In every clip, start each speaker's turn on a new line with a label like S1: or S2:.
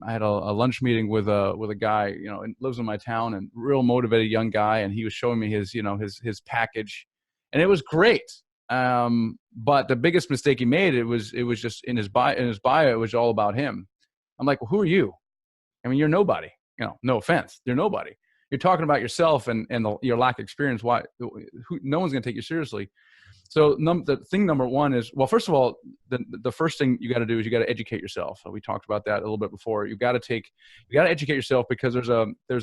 S1: I had a lunch meeting with a guy, and lives in my town, and real motivated young guy, and he was showing me his, his package, and it was great. But the biggest mistake he made, it was just in his bio, it was all about him. I'm like, well, who are you? I mean, you're nobody. No offense, you're nobody. You're talking about yourself and your lack of experience. Why? No one's going to take you seriously. So the thing number one is, well, first of all, the first thing you got to do is you got to educate yourself. We talked about that a little bit before. You got to educate yourself, because there's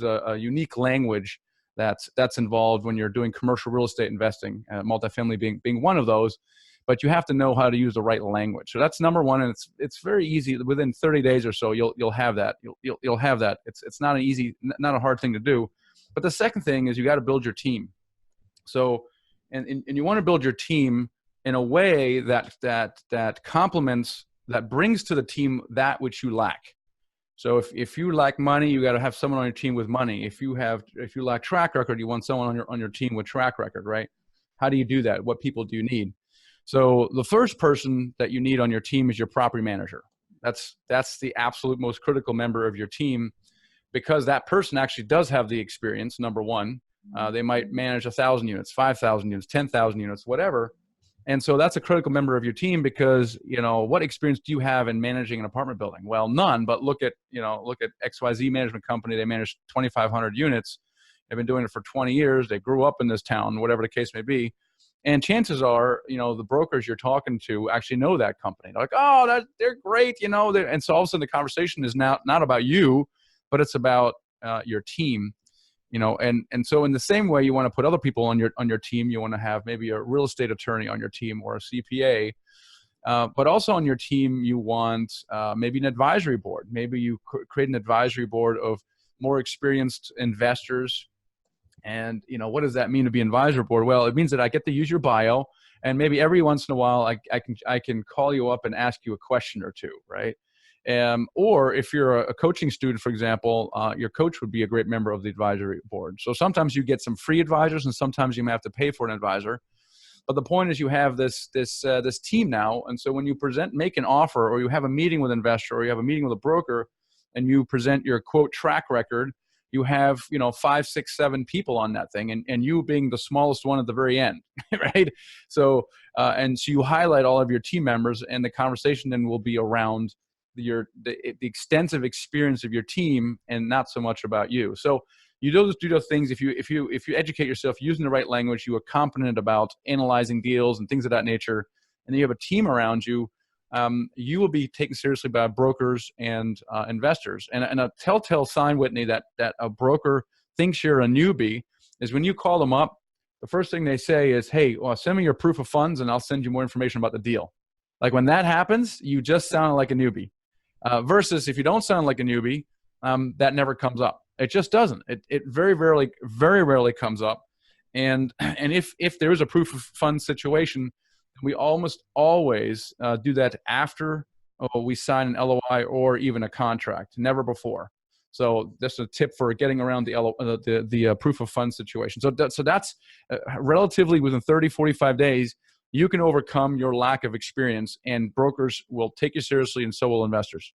S1: a unique language that's involved when you're doing commercial real estate investing, multifamily being one of those. But you have to know how to use the right language. So that's number one, and it's very easy. Within 30 days or so, you'll have that. You'll have that. It's not not a hard thing to do. But the second thing is you got to build your team. So and you want to build your team in a way that complements, that brings to the team that which you lack. So if you lack money, you got to have someone on your team with money. If you lack track record, you want someone on your team with track record, right? How do you do that? What people do you need? So the first person that you need on your team is your property manager. That's the absolute most critical member of your team, because that person actually does have the experience, number one. They might manage 1,000 units, 5,000 units, 10,000 units, whatever. And so that's a critical member of your team, because, what experience do you have in managing an apartment building? Well, none, but look at XYZ management company. They manage 2,500 units. They've been doing it for 20 years. They grew up in this town, whatever the case may be. And chances are, the brokers you're talking to actually know that company. They're like, oh, they're great, and so all of a sudden the conversation is not about you, but it's about your team, and so in the same way, you want to put other people on your team. You want to have maybe a real estate attorney on your team, or a CPA, but also on your team, you want maybe an advisory board. Maybe you create an advisory board of more experienced investors. And, what does that mean to be an advisory board? Well, it means that I get to use your bio, and maybe every once in a while I can call you up and ask you a question or two, right? Or if you're a coaching student, for example, your coach would be a great member of the advisory board. So sometimes you get some free advisors, and sometimes you may have to pay for an advisor. But the point is, you have this team now, and so when you make an offer, or you have a meeting with an investor, or you have a meeting with a broker, and you present your quote track record, you have 5, 6, 7 people on that thing, and you being the smallest one at the very end, right? So and so you highlight all of your team members, and the conversation then will be around the extensive experience of your team, and not so much about you. So you do those things. If you educate yourself using the right language, you are competent about analyzing deals and things of that nature, and you have a team around you, you will be taken seriously by brokers and investors. And a telltale sign, Whitney, that a broker thinks you're a newbie is when you call them up, the first thing they say is, hey, well, send me your proof of funds and I'll send you more information about the deal. Like when that happens, you just sound like a newbie. Versus if you don't sound like a newbie, that never comes up. It just doesn't. It very rarely comes up. And if there is a proof of funds situation, we almost always do that after we sign an LOI or even a contract, never before. So that's a tip for getting around the proof of funds situation. So that's relatively within 30, 45 days, you can overcome your lack of experience, and brokers will take you seriously, and so will investors.